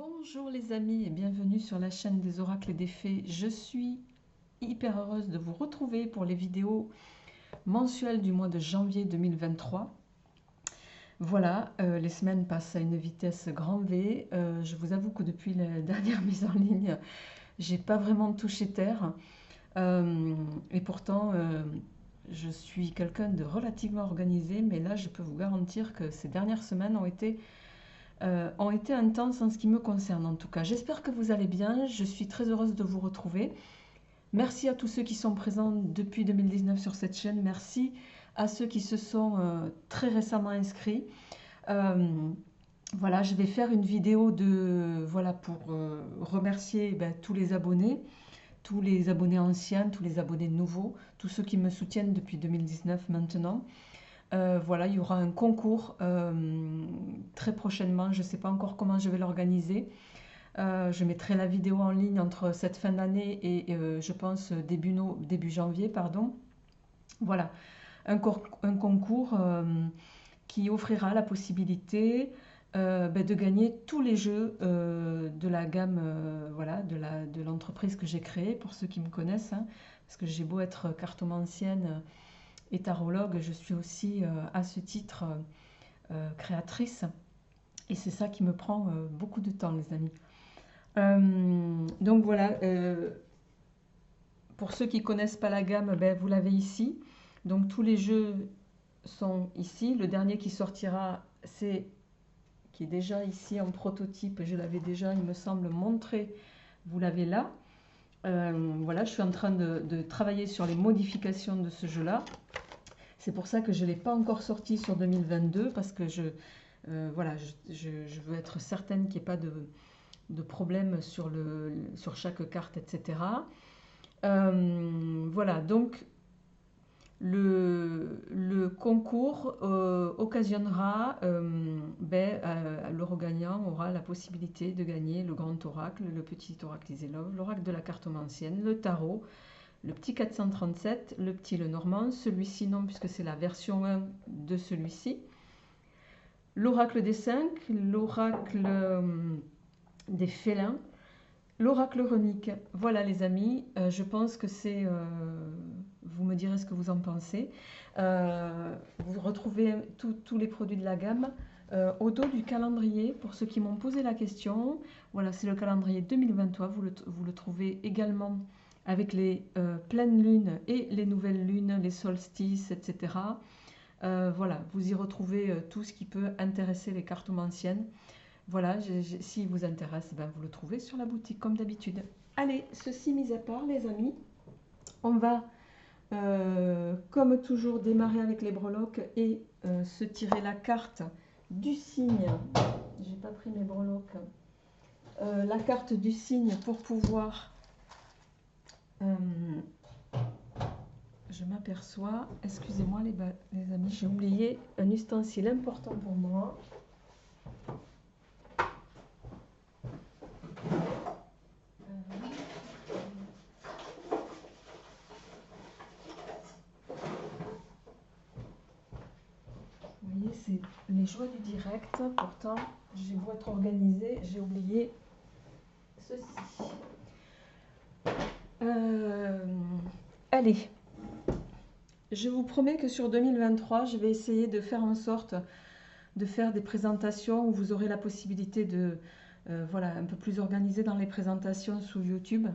Bonjour les amis et bienvenue sur la chaîne des oracles et des fées. Je suis hyper heureuse de vous retrouver pour les vidéos mensuelles du mois de janvier 2023. Voilà, les semaines passent à une vitesse grand V. Je vous avoue que depuis la dernière mise en ligne, j'ai pas vraiment touché terre. Et pourtant, je suis quelqu'un de relativement organisé, mais là je peux vous garantir que ces dernières semaines ont été intenses en ce qui me concerne en tout cas. J'espère que vous allez bien, je suis très heureuse de vous retrouver. Merci à tous ceux qui sont présents depuis 2019 sur cette chaîne, merci à ceux qui se sont très récemment inscrits. Voilà, je vais faire une vidéo pour remercier tous les abonnés anciens, tous les abonnés nouveaux, tous ceux qui me soutiennent depuis 2019 maintenant. Voilà, il y aura un concours très prochainement. Je ne sais pas encore comment je vais l'organiser. Je mettrai la vidéo en ligne entre cette fin d'année et je pense début janvier, pardon. Voilà, un concours qui offrira la possibilité de gagner tous les jeux de la gamme voilà, de l'entreprise que j'ai créée, pour ceux qui me connaissent, hein, parce que j'ai beau être cartomancienne et tarologue, je suis aussi à ce titre créatrice. Et c'est ça qui me prend beaucoup de temps, les amis. Donc voilà, pour ceux qui ne connaissent pas la gamme, vous l'avez ici. Donc tous les jeux sont ici. Le dernier qui sortira, qui est déjà ici en prototype. Je l'avais déjà, il me semble, montré. Vous l'avez là. Voilà, je suis en train de travailler sur les modifications de ce jeu-là. C'est pour ça que je ne l'ai pas encore sorti sur 2022, parce que je veux être certaine qu'il n'y ait pas de problème sur chaque carte, etc. Voilà, donc le concours occasionnera, l'euro gagnant aura la possibilité de gagner le grand oracle, le petit oracle Iselov, l'oracle de la cartomancienne, le tarot, le petit 437, le petit Lenormand, celui-ci non puisque c'est la version 1 de celui-ci, l'oracle des 5, l'oracle des félins, l'oracle runique. Voilà les amis, je pense que c'est... vous me direz ce que vous en pensez. Vous retrouvez tous les produits de la gamme au dos du calendrier, pour ceux qui m'ont posé la question. Voilà, c'est le calendrier 2023, vous le trouvez également avec les pleines lunes et les nouvelles lunes, les solstices, etc. Voilà, vous y retrouvez tout ce qui peut intéresser les cartomanciennes. Voilà, s'il vous intéresse, vous le trouvez sur la boutique comme d'habitude. Allez, ceci mis à part les amis, on va comme toujours démarrer avec les breloques et se tirer la carte du signe. J'ai pas pris mes breloques. La carte du signe pour pouvoir... je m'aperçois, excusez-moi les amis, j'ai oublié un ustensile important pour moi. Vous voyez, c'est les joies du direct. Pourtant, j'ai beau être organisée, j'ai oublié ceci. Allez, je vous promets que sur 2023, je vais essayer de faire en sorte de faire des présentations où vous aurez la possibilité de, voilà, un peu plus organisé dans les présentations sous YouTube.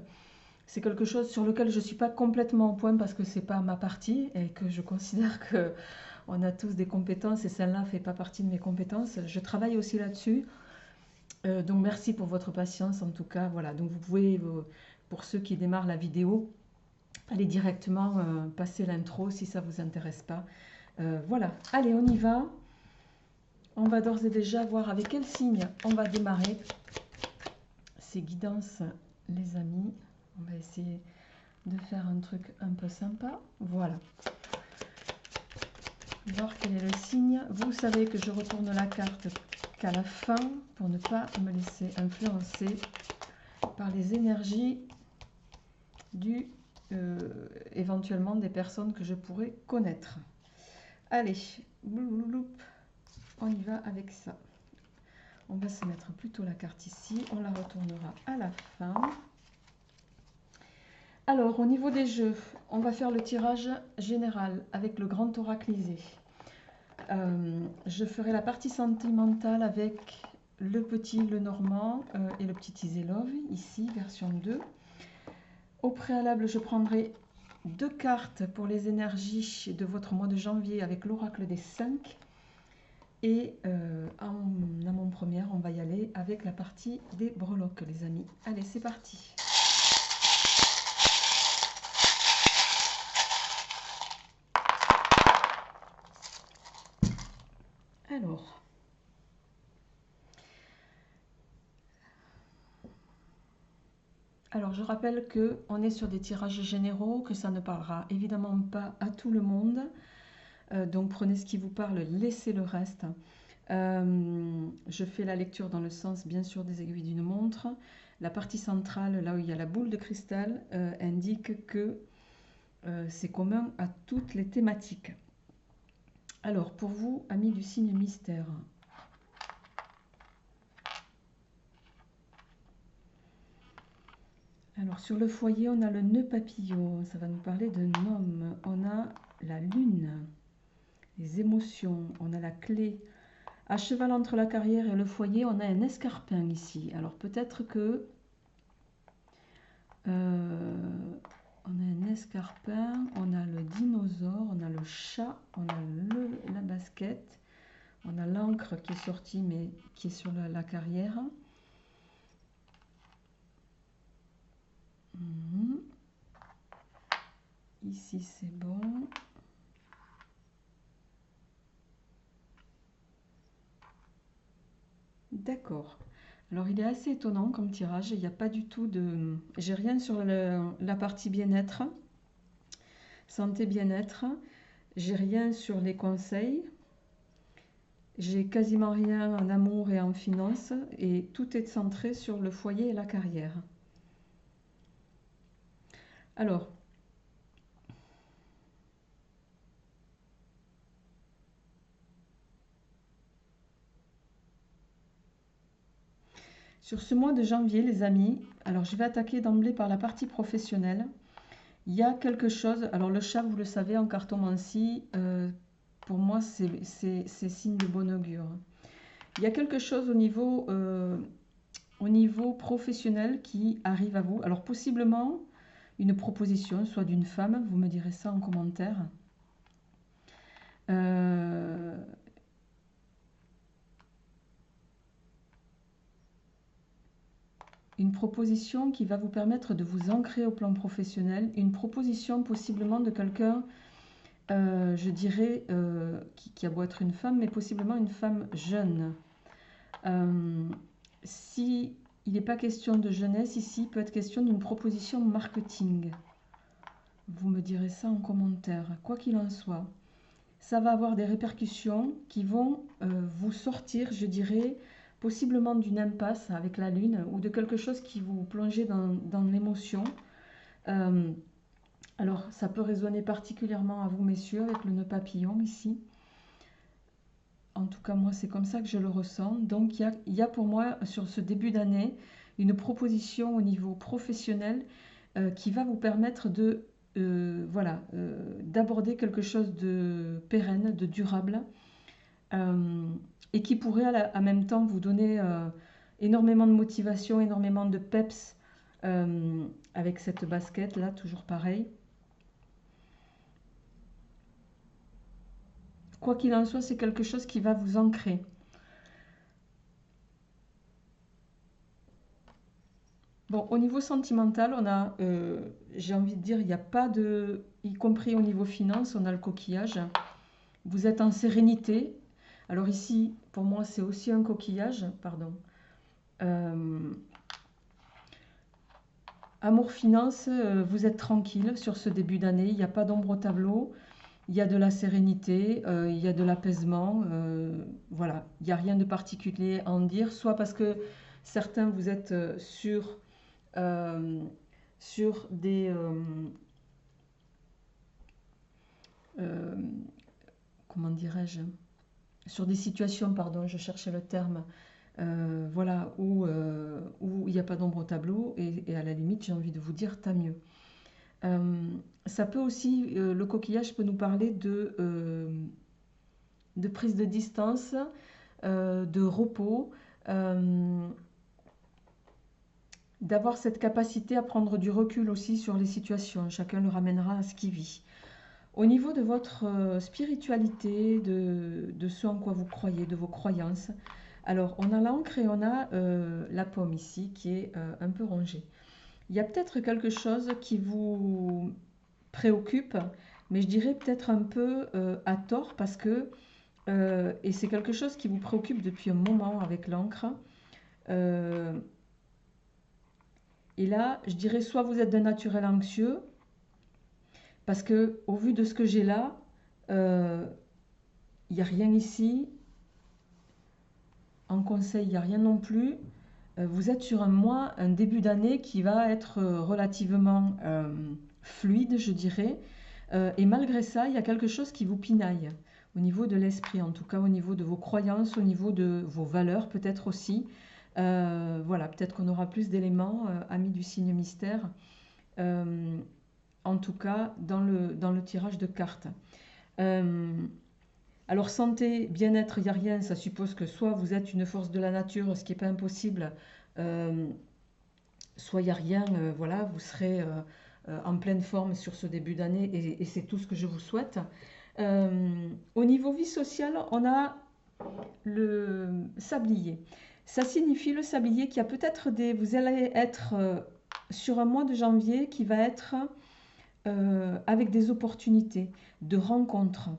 C'est quelque chose sur lequel je ne suis pas complètement au point parce que ce n'est pas ma partie et que je considère qu'on a tous des compétences et celle-là ne fait pas partie de mes compétences. Je travaille aussi là-dessus. Donc merci pour votre patience en tout cas. Voilà, donc vous pouvez, pour ceux qui démarrent la vidéo, aller directement passer l'intro si ça ne vous intéresse pas. Voilà, allez, on y va. On va d'ores et déjà voir avec quel signe on va démarrer ces guidances, les amis. On va essayer de faire un truc un peu sympa. Voilà. Voir quel est le signe. Vous savez que je retourne la carte qu'à la fin pour ne pas me laisser influencer par les énergies éventuellement des personnes que je pourrais connaître. Allez, on y va avec ça. On va se mettre plutôt la carte ici. On la retournera à la fin. Alors, au niveau des jeux, on va faire le tirage général avec le grand oraclisé. Je ferai la partie sentimentale avec le petit Lenormand et le petit Iselov, ici, version 2. Au préalable, je prendrai 2 cartes pour les énergies de votre mois de janvier avec l'oracle des 5. Et en avant-première, on va y aller avec la partie des breloques, les amis. Allez, c'est parti. Alors, je rappelle qu'on est sur des tirages généraux, que ça ne parlera évidemment pas à tout le monde. Donc, prenez ce qui vous parle, laissez le reste. Je fais la lecture dans le sens, bien sûr, des aiguilles d'une montre. La partie centrale, là où il y a la boule de cristal, indique que c'est commun à toutes les thématiques. Alors, pour vous, amis du signe mystère, alors sur le foyer, on a le nœud papillon, ça va nous parler d'un homme. On a la lune, les émotions, on a la clé. À cheval entre la carrière et le foyer, on a un escarpin ici. Alors peut-être que on a un escarpin, on a le dinosaure, on a le chat, on a la basket, on a l'encre qui est sortie mais qui est sur la carrière. Ici c'est bon. D'accord. Alors il est assez étonnant comme tirage, il n'y a pas du tout de... J'ai rien sur la partie bien-être, santé bien-être, j'ai rien sur les conseils, j'ai quasiment rien en amour et en finance, et tout est centré sur le foyer et la carrière. Alors, sur ce mois de janvier, les amis, alors je vais attaquer d'emblée par la partie professionnelle. Il y a quelque chose, alors le chat, vous le savez, en cartomancie, pour moi, c'est signe de bon augure. Il y a quelque chose au niveau professionnel qui arrive à vous. Alors possiblement une proposition, soit d'une femme, vous me direz ça en commentaire. Une proposition qui va vous permettre de vous ancrer au plan professionnel. Une proposition possiblement de quelqu'un, je dirais, qui a beau être une femme, mais possiblement une femme jeune. Si il n'est pas question de jeunesse ici, il peut être question d'une proposition marketing. Vous me direz ça en commentaire. Quoi qu'il en soit, ça va avoir des répercussions qui vont vous sortir, je dirais, possiblement d'une impasse avec la lune ou de quelque chose qui vous plongeait dans l'émotion. Alors, ça peut résonner particulièrement à vous, messieurs, avec le nœud papillon ici. En tout cas, moi, c'est comme ça que je le ressens. Donc, il y a pour moi, sur ce début d'année, une proposition au niveau professionnel qui va vous permettre de, d'aborder quelque chose de pérenne, de durable, et qui pourrait en même temps vous donner énormément de motivation, énormément de peps avec cette basket là, toujours pareil. Quoi qu'il en soit, c'est quelque chose qui va vous ancrer. Bon, au niveau sentimental, on a, j'ai envie de dire, il n'y a pas de, y compris au niveau finance, on a le coquillage. Vous êtes en sérénité. Alors ici, pour moi, c'est aussi un coquillage, pardon. Amour finance, vous êtes tranquille sur ce début d'année, il n'y a pas d'ombre au tableau, il y a de la sérénité, il y a de l'apaisement, voilà, il n'y a rien de particulier à en dire, soit parce que certains vous êtes sur des... comment dirais-je? Sur des situations, pardon, je cherchais le terme, voilà, où il n'y a pas d'ombre au tableau, et à la limite, j'ai envie de vous dire, tant mieux. Ça peut aussi, le coquillage peut nous parler de prise de distance, de repos, euh, d'avoir cette capacité à prendre du recul aussi sur les situations. Chacun le ramènera à ce qu'il vit. Au niveau de votre spiritualité, de ce en quoi vous croyez, de vos croyances, alors on a l'encre et on a la pomme ici qui est un peu rongée. Il y a peut-être quelque chose qui vous préoccupe, mais je dirais peut-être un peu à tort parce que, et c'est quelque chose qui vous préoccupe depuis un moment avec l'encre, euh, et là je dirais soit vous êtes d'un naturel anxieux, parce que au vu de ce que j'ai là, euh, il n'y a rien ici, en conseil il n'y a rien non plus. Vous êtes sur un mois, un début d'année qui va être relativement fluide, je dirais. Et malgré ça, il y a quelque chose qui vous pinaille au niveau de l'esprit, en tout cas au niveau de vos croyances, au niveau de vos valeurs peut-être aussi. Voilà, peut-être qu'on aura plus d'éléments, amis du signe mystère, euh, en tout cas dans le tirage de cartes. Euh, alors santé, bien-être, il n'y a rien, ça suppose que soit vous êtes une force de la nature, ce qui n'est pas impossible, euh, soit il n'y a rien, voilà, vous serez en pleine forme sur ce début d'année et c'est tout ce que je vous souhaite. Au niveau vie sociale, on a le sablier. Ça signifie le sablier qu'il y a peut-être des... Vous allez être sur un mois de janvier qui va être avec des opportunités de rencontres,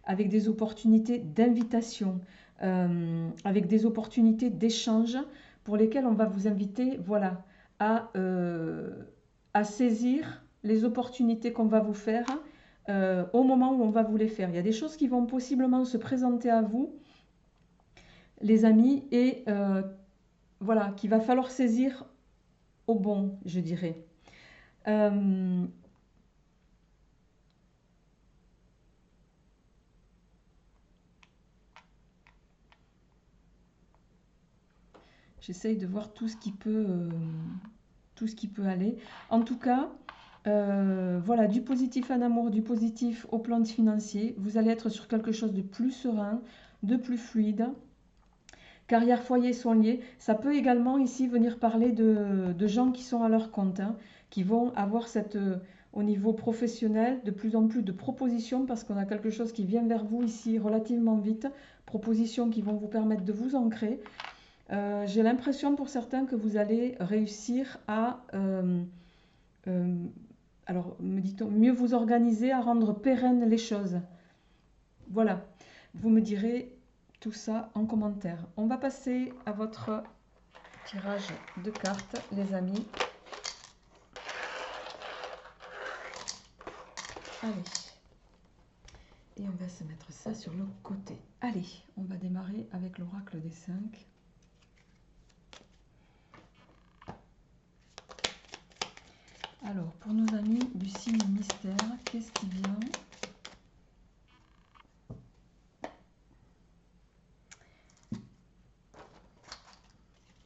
avec des opportunités d'invitation, avec des opportunités d'échange pour lesquelles on va vous inviter, voilà, à, euh, à saisir les opportunités qu'on va vous faire au moment où on va vous les faire. Il y a des choses qui vont possiblement se présenter à vous, les amis, et voilà, qu'il va falloir saisir au bon, je dirais. Euh, J'essaye de voir tout ce qui peut aller. En tout cas, voilà, du positif en amour, du positif au plan financier. Vous allez être sur quelque chose de plus serein, de plus fluide. Carrière, foyer sont liés. Ça peut également ici venir parler de gens qui sont à leur compte, hein, qui vont avoir cette, au niveau professionnel de plus en plus de propositions parce qu'on a quelque chose qui vient vers vous ici relativement vite. Propositions qui vont vous permettre de vous ancrer. J'ai l'impression pour certains que vous allez réussir à, euh, alors me dit-on, mieux vous organiser, à rendre pérennes les choses. Voilà, vous me direz tout ça en commentaire. On va passer à votre tirage de cartes, les amis. Allez, et on va se mettre ça sur le côté. Allez, on va démarrer avec l'oracle des 5. Alors, pour nos amis du signe mystère, qu'est-ce qui vient?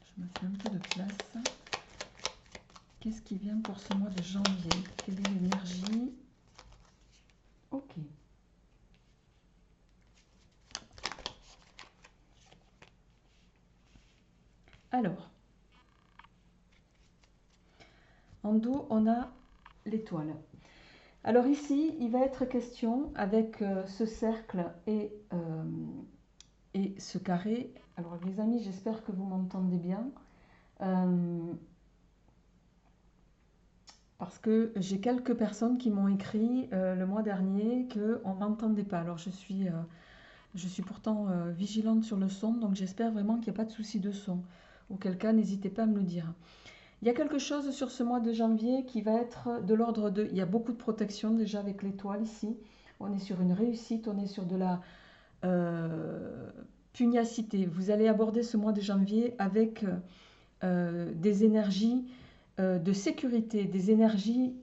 Je me fais un peu de place. Qu'est-ce qui vient pour ce mois de janvier? Quelle est l'énergie? Ok. Alors, en dos, on a l'étoile. Alors ici, il va être question avec ce cercle et ce carré. Alors les amis, j'espère que vous m'entendez bien. Parce que j'ai quelques personnes qui m'ont écrit le mois dernier qu'on ne m'entendait pas. Alors je suis pourtant vigilante sur le son, donc j'espère vraiment qu'il n'y a pas de souci de son. Auquel cas, n'hésitez pas à me le dire. Il y a quelque chose sur ce mois de janvier qui va être de l'ordre de... Il y a beaucoup de protection déjà avec l'étoile ici. On est sur une réussite, on est sur de la pugnacité. Vous allez aborder ce mois de janvier avec des énergies de sécurité, des énergies,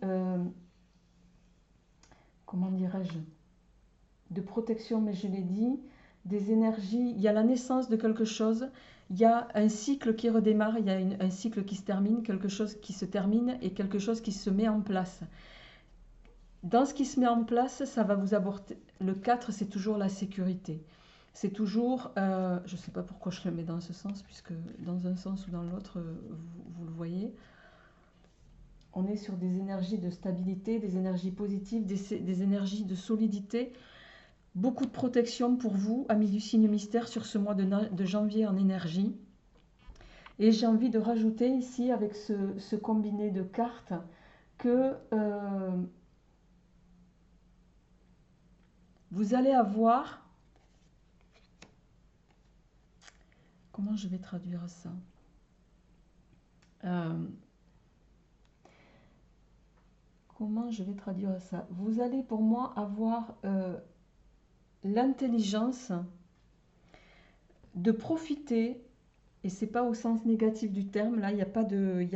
comment dirais-je, de protection, mais je l'ai dit, des énergies, il y a la naissance de quelque chose il y a un cycle qui redémarre, il y a un cycle qui se termine, quelque chose qui se termine et quelque chose qui se met en place. Dans ce qui se met en place, ça va vous apporter. Le 4, c'est toujours la sécurité. C'est toujours, je ne sais pas pourquoi je le mets dans ce sens, puisque dans un sens ou dans l'autre, vous le voyez, on est sur des énergies de stabilité, des énergies positives, des énergies de solidité. Beaucoup de protection pour vous, amis du signe mystère, sur ce mois de janvier en énergie. Et j'ai envie de rajouter ici, avec ce combiné de cartes, que vous allez avoir... Comment je vais traduire ça? Comment je vais traduire ça? Vous allez pour moi avoir l'intelligence de profiter, et c'est pas au sens négatif du terme, là il n'y a pas de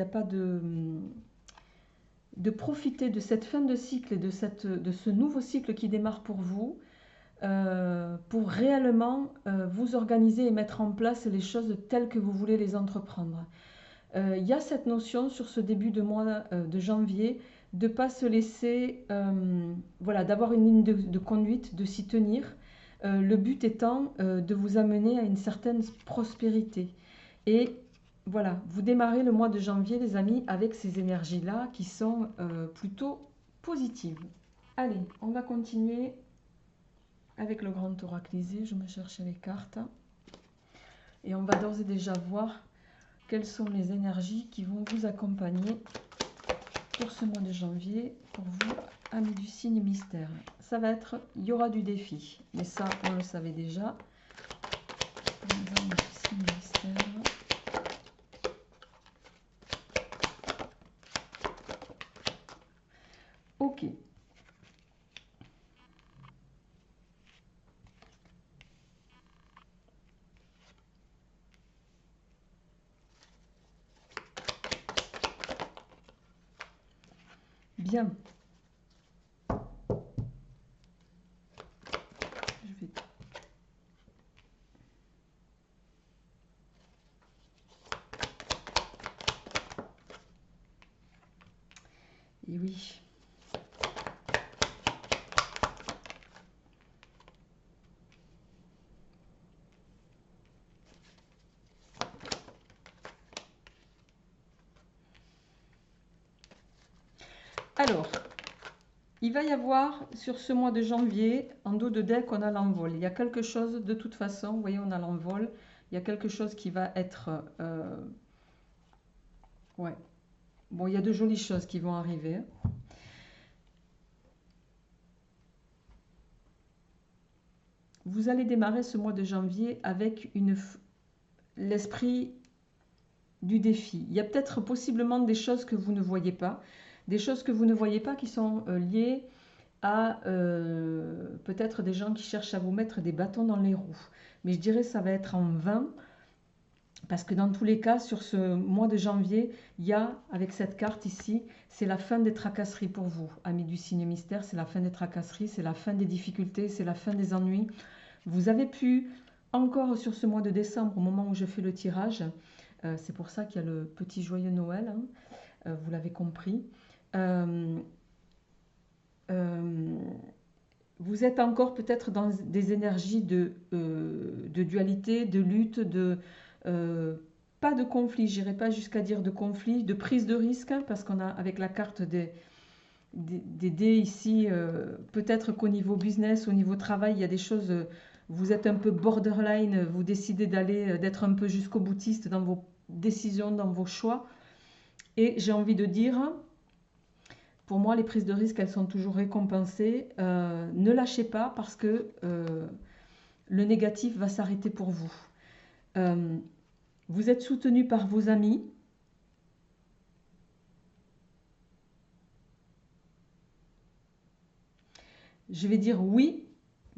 profiter de cette fin de cycle et de ce nouveau cycle qui démarre pour vous, pour réellement vous organiser et mettre en place les choses telles que vous voulez les entreprendre. Il y a cette notion sur ce début de mois de janvier de ne pas se laisser, voilà, d'avoir une ligne de conduite, de s'y tenir. Le but étant de vous amener à une certaine prospérité. Et voilà, vous démarrez le mois de janvier, les amis, avec ces énergies-là qui sont plutôt positives. Allez, on va continuer avec le grand oraclisé. Je me cherche les cartes. Et on va d'ores et déjà voir quelles sont les énergies qui vont vous accompagner pour ce mois de janvier, pour vous, amis du signe mystère. Ça va être, il y aura du défi, mais ça, on le savait déjà. Les amis du signe mystère. Ok. Bien. Je vais... Et oui. Alors, il va y avoir sur ce mois de janvier, en dos de deck, on a l'envol. Il y a quelque chose, de toute façon, vous voyez, on a l'envol. Il y a quelque chose qui va être... ouais. Bon, il y a de jolies choses qui vont arriver. Vous allez démarrer ce mois de janvier avec l'esprit du défi. Il y a peut-être possiblement des choses que vous ne voyez pas. Des choses que vous ne voyez pas qui sont liées à peut-être des gens qui cherchent à vous mettre des bâtons dans les roues. Mais je dirais que ça va être en vain, parce que dans tous les cas, sur ce mois de janvier, il y a, avec cette carte ici, c'est la fin des tracasseries pour vous, amis du signe mystère, c'est la fin des tracasseries, c'est la fin des difficultés, c'est la fin des ennuis. Vous avez pu, encore sur ce mois de décembre, au moment où je fais le tirage, c'est pour ça qu'il y a le petit joyeux Noël, hein, vous l'avez compris, vous êtes encore peut-être dans des énergies de dualité, de lutte, pas de conflit, je n'irai pas jusqu'à dire de conflit, de prise de risque, parce qu'on a avec la carte des dés ici, peut-être qu'au niveau business, au niveau travail, il y a des choses, vous êtes un peu borderline, vous décidez d'être un peu jusqu'au boutiste dans vos décisions, dans vos choix. Et j'ai envie de dire... Pour moi, les prises de risque, elles sont toujours récompensées. Ne lâchez pas parce que le négatif va s'arrêter pour vous. Vous êtes soutenu par vos amis. Je vais dire oui,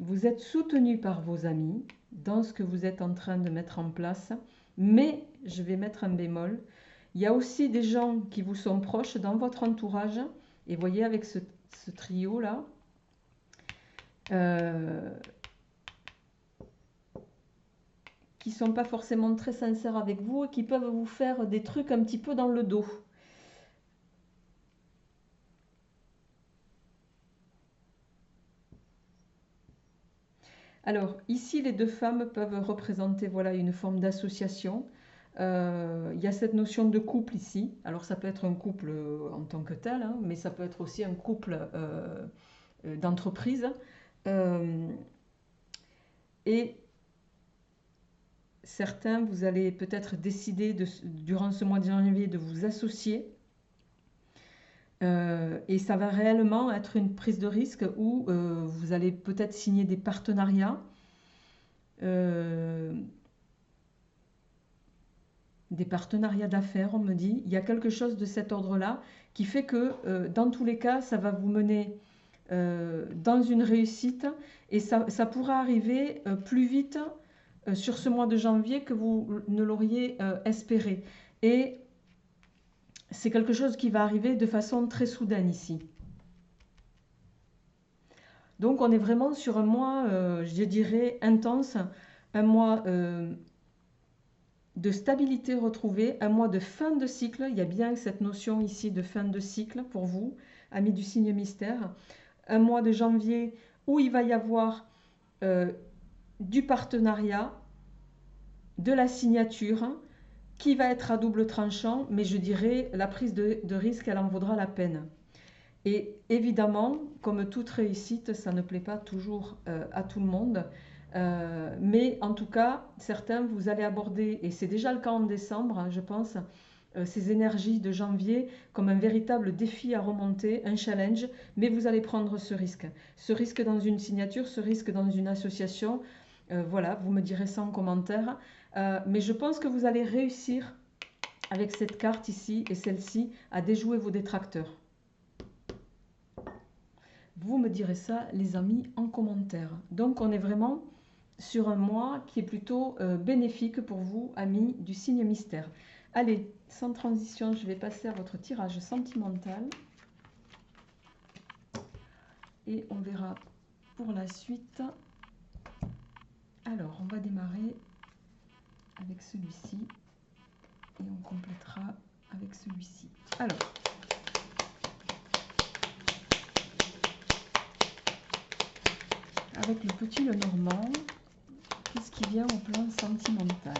vous êtes soutenu par vos amis dans ce que vous êtes en train de mettre en place. Mais, je vais mettre un bémol, il y a aussi des gens qui vous sont proches dans votre entourage. Et voyez avec ce trio-là, qui ne sont pas forcément très sincères avec vous et qui peuvent vous faire des trucs un petit peu dans le dos. Alors, ici, les deux femmes peuvent représenter voilà, une forme d'association. Il y a cette notion de couple ici. Alors, ça peut être un couple en tant que tel, hein, mais ça peut être aussi un couple d'entreprise. Et certains, vous allez peut-être décider durant ce mois de janvier de vous associer. Et ça va réellement être une prise de risque où vous allez peut-être signer des partenariats, d'affaires, on me dit. Il y a quelque chose de cet ordre-là qui fait que dans tous les cas, ça va vous mener dans une réussite et ça pourra arriver plus vite sur ce mois de janvier que vous ne l'auriez espéré. Et c'est quelque chose qui va arriver de façon très soudaine ici. Donc on est vraiment sur un mois, je dirais, intense, un mois de stabilité retrouvée, un mois de fin de cycle. Il y a bien cette notion ici de fin de cycle pour vous, amis du signe mystère. Un mois de janvier où il va y avoir du partenariat, de la signature, qui va être à double tranchant, mais je dirais la prise de risque, elle en vaudra la peine. Et évidemment, comme toute réussite, ça ne plaît pas toujours à tout le monde. Mais en tout cas, certains, vous allez aborder, et c'est déjà le cas en décembre, hein, je pense, ces énergies de janvier comme un véritable défi à remonter, un challenge, mais vous allez prendre ce risque. Ce risque dans une signature, ce risque dans une association, voilà, vous me direz ça en commentaire. Mais je pense que vous allez réussir avec cette carte ici et celle-ci à déjouer vos détracteurs. Vous me direz ça, les amis, en commentaire. Donc, on est vraiment sur un mois qui est plutôt bénéfique pour vous, amis du signe mystère. Allez, sans transition, je vais passer à votre tirage sentimental. Et on verra pour la suite. Alors, on va démarrer avec celui-ci. Et on complétera avec celui-ci. Alors, avec le petit Lenormand, qu'est-ce qui vient au plan sentimental?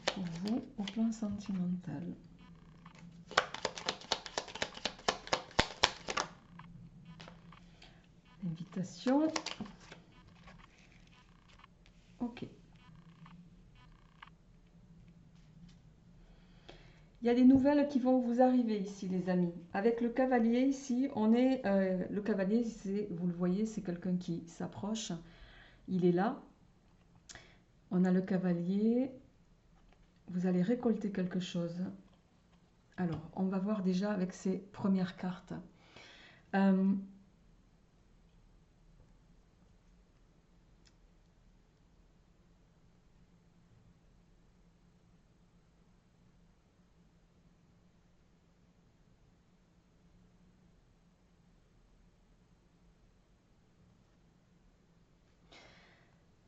Pour vous, au plan sentimental. Invitation. Ok. Il y a des nouvelles qui vont vous arriver ici, les amis. Avec le cavalier, ici, on est... le cavalier, vous le voyez, c'est quelqu'un qui s'approche. Il est là. On a le cavalier. Vous allez récolter quelque chose. Alors, on va voir déjà avec ces premières cartes.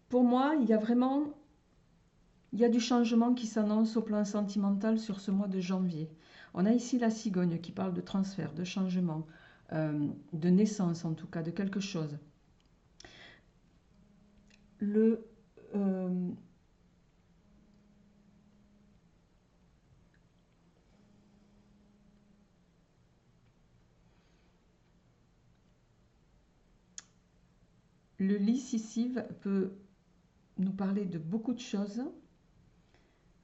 Pour moi, il y a du changement qui s'annonce au plan sentimental sur ce mois de janvier. On a ici la cigogne qui parle de transfert, de changement, de naissance en tout cas, de quelque chose. Le lys ici peut nous parler de beaucoup de choses.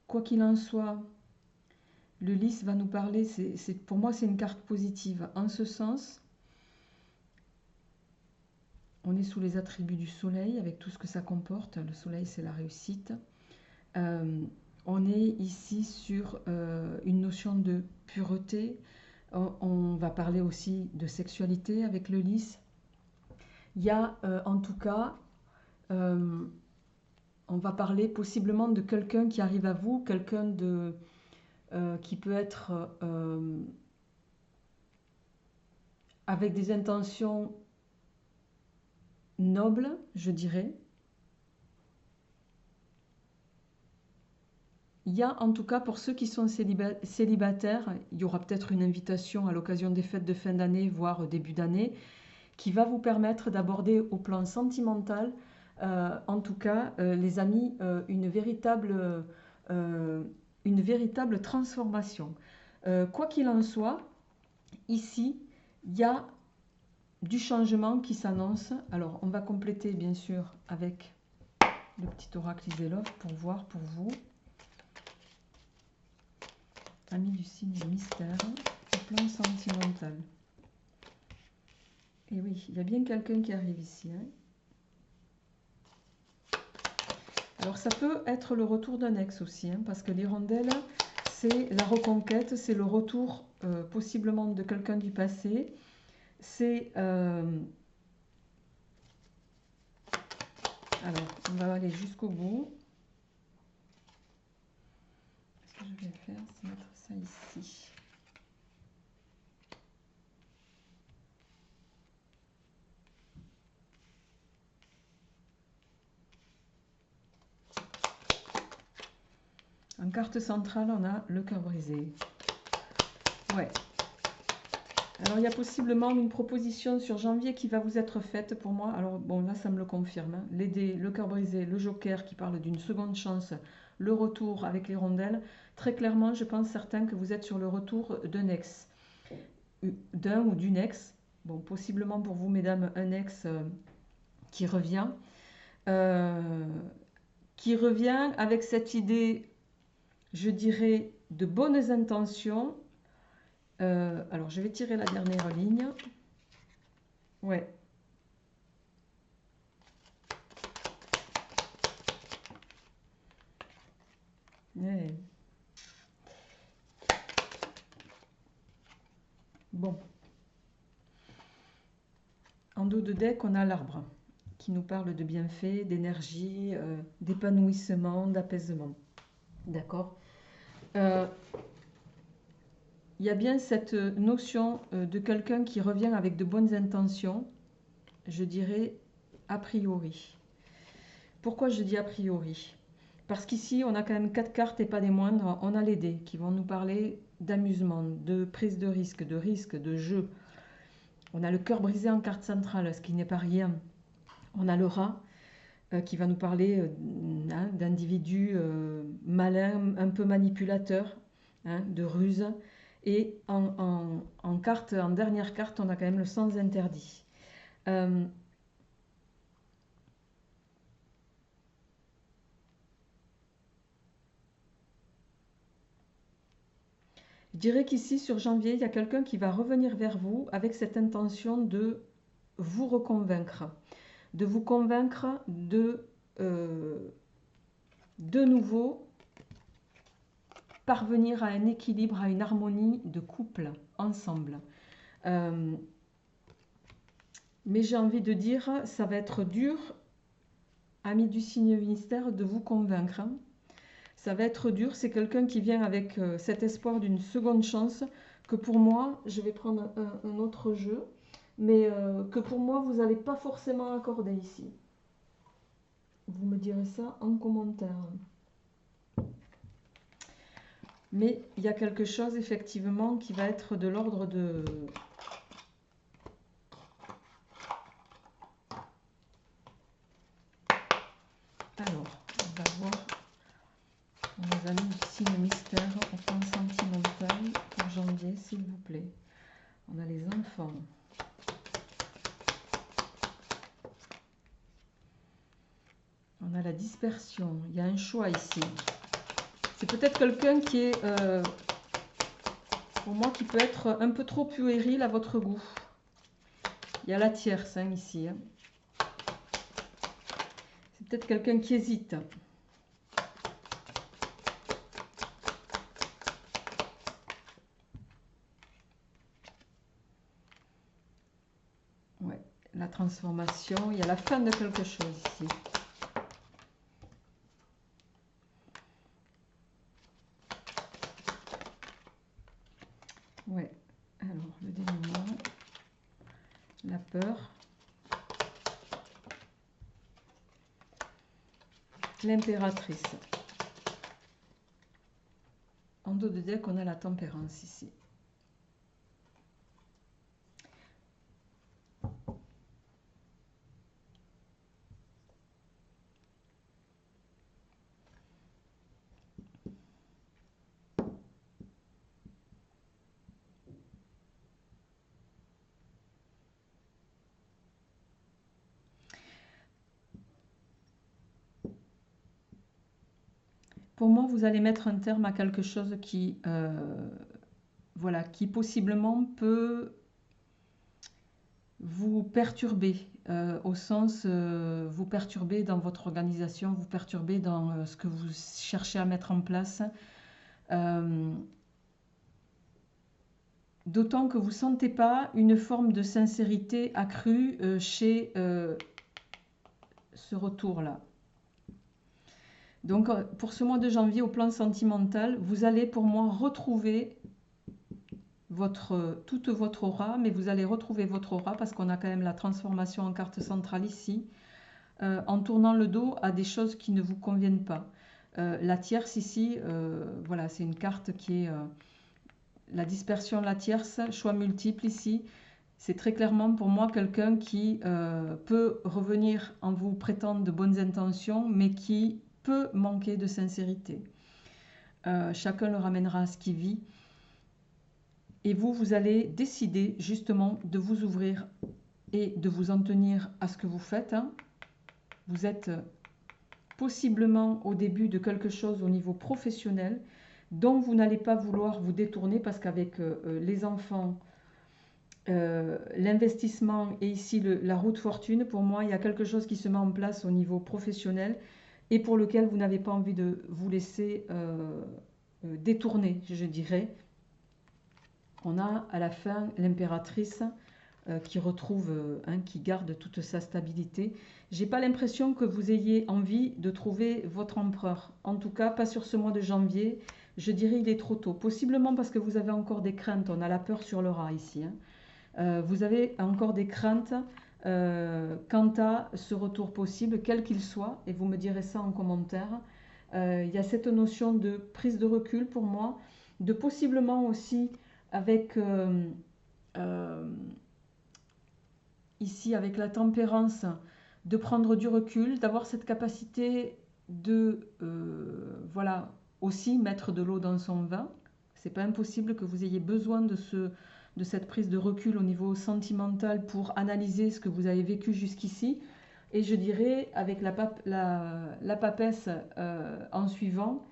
Quoi qu'il en soit, le lys va nous parler, pour moi c'est une carte positive. En ce sens, on est sous les attributs du soleil avec tout ce que ça comporte. Le soleil c'est la réussite. On est ici sur une notion de pureté. On va parler aussi de sexualité avec le lys. Il y a en tout cas, on va parler possiblement de quelqu'un qui arrive à vous, quelqu'un qui peut être avec des intentions noble, je dirais. Il y a en tout cas pour ceux qui sont célibataires, il y aura peut-être une invitation à l'occasion des fêtes de fin d'année, voire début d'année, qui va vous permettre d'aborder au plan sentimental, en tout cas, les amis, une véritable transformation. Quoi qu'il en soit, ici, il y a du changement qui s'annonce. Alors, on va compléter bien sûr avec le petit oracle Iselov pour voir pour vous. Ami du signe mystère, au plan sentimental. Et oui, il y a bien quelqu'un qui arrive ici. Hein. Alors ça peut être le retour d'un ex aussi, hein, parce que l'hirondelle, c'est la reconquête, c'est le retour possiblement de quelqu'un du passé. C'est... Alors, on va aller jusqu'au bout. Ce que je vais faire, c'est mettre ça ici. En carte centrale, on a le cœur brisé. Ouais. Alors, il y a possiblement une proposition sur janvier qui va vous être faite pour moi. Alors, bon, là, ça me le confirme. Hein. Les dés, le cœur brisé, le joker qui parle d'une seconde chance, le retour avec les rondelles. Très clairement, je pense certain que vous êtes sur le retour d'un ex. D'un ou d'une ex. Bon, possiblement pour vous, mesdames, un ex qui revient. Qui revient avec cette idée, je dirais, de bonnes intentions. Alors, je vais tirer la dernière ligne. Ouais. Ouais. Bon. En dos de deck, on a l'arbre qui nous parle de bienfaits, d'énergie, d'épanouissement, d'apaisement. D'accord. Il y a bien cette notion de quelqu'un qui revient avec de bonnes intentions, je dirais a priori. Pourquoi je dis a priori? Parce qu'ici, on a quand même 4 cartes et pas des moindres. On a les dés qui vont nous parler d'amusement, de prise de risque, de jeu. On a le cœur brisé en carte centrale, ce qui n'est pas rien. On a le rat qui va nous parler hein, d'individus malins, un peu manipulateurs, hein, de ruse. Et en dernière carte, on a quand même le sens interdit. Je dirais qu'ici, sur janvier, il y a quelqu'un qui va revenir vers vous avec cette intention de vous reconvaincre, de vous convaincre de nouveau parvenir à un équilibre, à une harmonie de couple ensemble. Mais j'ai envie de dire, ça va être dur, amis du signe mystère, de vous convaincre. Ça va être dur, c'est quelqu'un qui vient avec cet espoir d'une seconde chance, que pour moi, je vais prendre un autre jeu, mais que pour moi, vous n'allez pas forcément accorder ici. Vous me direz ça en commentaire. Mais il y a quelque chose, effectivement, qui va être de l'ordre de... Alors, on va voir nos amis du signe mystère au plan sentimental pour janvier, s'il vous plaît. On a les enfants. On a la dispersion. Il y a un choix ici. C'est peut-être quelqu'un qui est, pour moi, qui peut être un peu trop puéril à votre goût. Il y a la tierce hein, ici. Hein. C'est peut-être quelqu'un qui hésite. Ouais, la transformation. Il y a la fin de quelque chose ici. Ouais, alors le dénouement, la peur. l'impératrice. En dos de deck, on a la tempérance ici. Pour moi, vous allez mettre un terme à quelque chose qui, voilà, qui possiblement peut vous perturber, au sens, vous perturber dans votre organisation, vous perturber dans ce que vous cherchez à mettre en place. D'autant que vous ne sentez pas une forme de sincérité accrue chez ce retour-là. Donc, pour ce mois de janvier, au plan sentimental, vous allez, pour moi, retrouver toute votre aura, mais vous allez retrouver votre aura parce qu'on a quand même la transformation en carte centrale ici, en tournant le dos à des choses qui ne vous conviennent pas. La tierce ici, voilà, c'est une carte qui est la dispersion, la tierce, choix multiples ici. C'est très clairement pour moi quelqu'un qui peut revenir en vous prêtant de bonnes intentions, mais qui peut manquer de sincérité. Chacun le ramènera à ce qu'il vit. Et vous, vous allez décider justement de vous ouvrir et de vous en tenir à ce que vous faites. Vous êtes possiblement au début de quelque chose au niveau professionnel dont vous n'allez pas vouloir vous détourner parce qu'avec les enfants, l'investissement et ici la route fortune, pour moi, il y a quelque chose qui se met en place au niveau professionnel et pour lequel vous n'avez pas envie de vous laisser détourner, je dirais. On a à la fin l'impératrice qui retrouve, qui garde toute sa stabilité. J'ai pas l'impression que vous ayez envie de trouver votre empereur. En tout cas, pas sur ce mois de janvier. Je dirais il est trop tôt. Possiblement parce que vous avez encore des craintes. On a la peur sur le rat ici. Vous avez encore des craintes quant à ce retour possible, quel qu'il soit. Et vous me direz ça en commentaire. Il y a cette notion de prise de recul pour moi. De possiblement aussi avec... ici avec la tempérance, de prendre du recul, d'avoir cette capacité de voilà, aussi mettre de l'eau dans son vin. C'est pas impossible que vous ayez besoin de cette prise de recul au niveau sentimental pour analyser ce que vous avez vécu jusqu'ici. Et je dirais avec la papesse en suivant,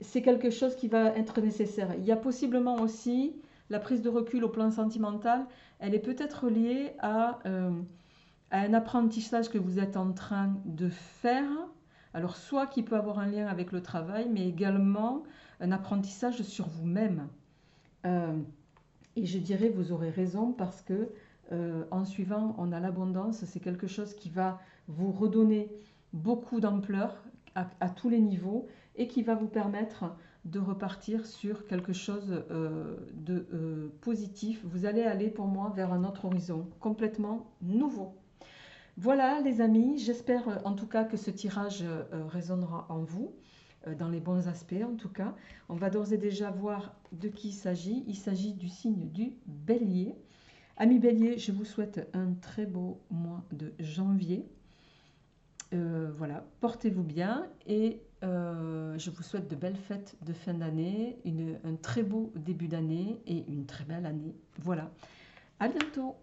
c'est quelque chose qui va être nécessaire. Il y a possiblement aussi la prise de recul au plan sentimental, elle est peut-être liée à un apprentissage que vous êtes en train de faire. Alors, soit qui peut avoir un lien avec le travail, mais également un apprentissage sur vous-même. Et je dirais, vous aurez raison, parce que en suivant, on a l'abondance. C'est quelque chose qui va vous redonner beaucoup d'ampleur à tous les niveaux et qui va vous permettre de repartir sur quelque chose de positif. Vous allez aller pour moi vers un autre horizon, complètement nouveau. Voilà les amis, j'espère en tout cas que ce tirage résonnera en vous, dans les bons aspects en tout cas. On va d'ores et déjà voir de qui il s'agit. Il s'agit du signe du Bélier. Amis Bélier, je vous souhaite un très beau mois de janvier. Voilà, portez-vous bien et je vous souhaite de belles fêtes de fin d'année, un très beau début d'année et une très belle année. Voilà, à bientôt.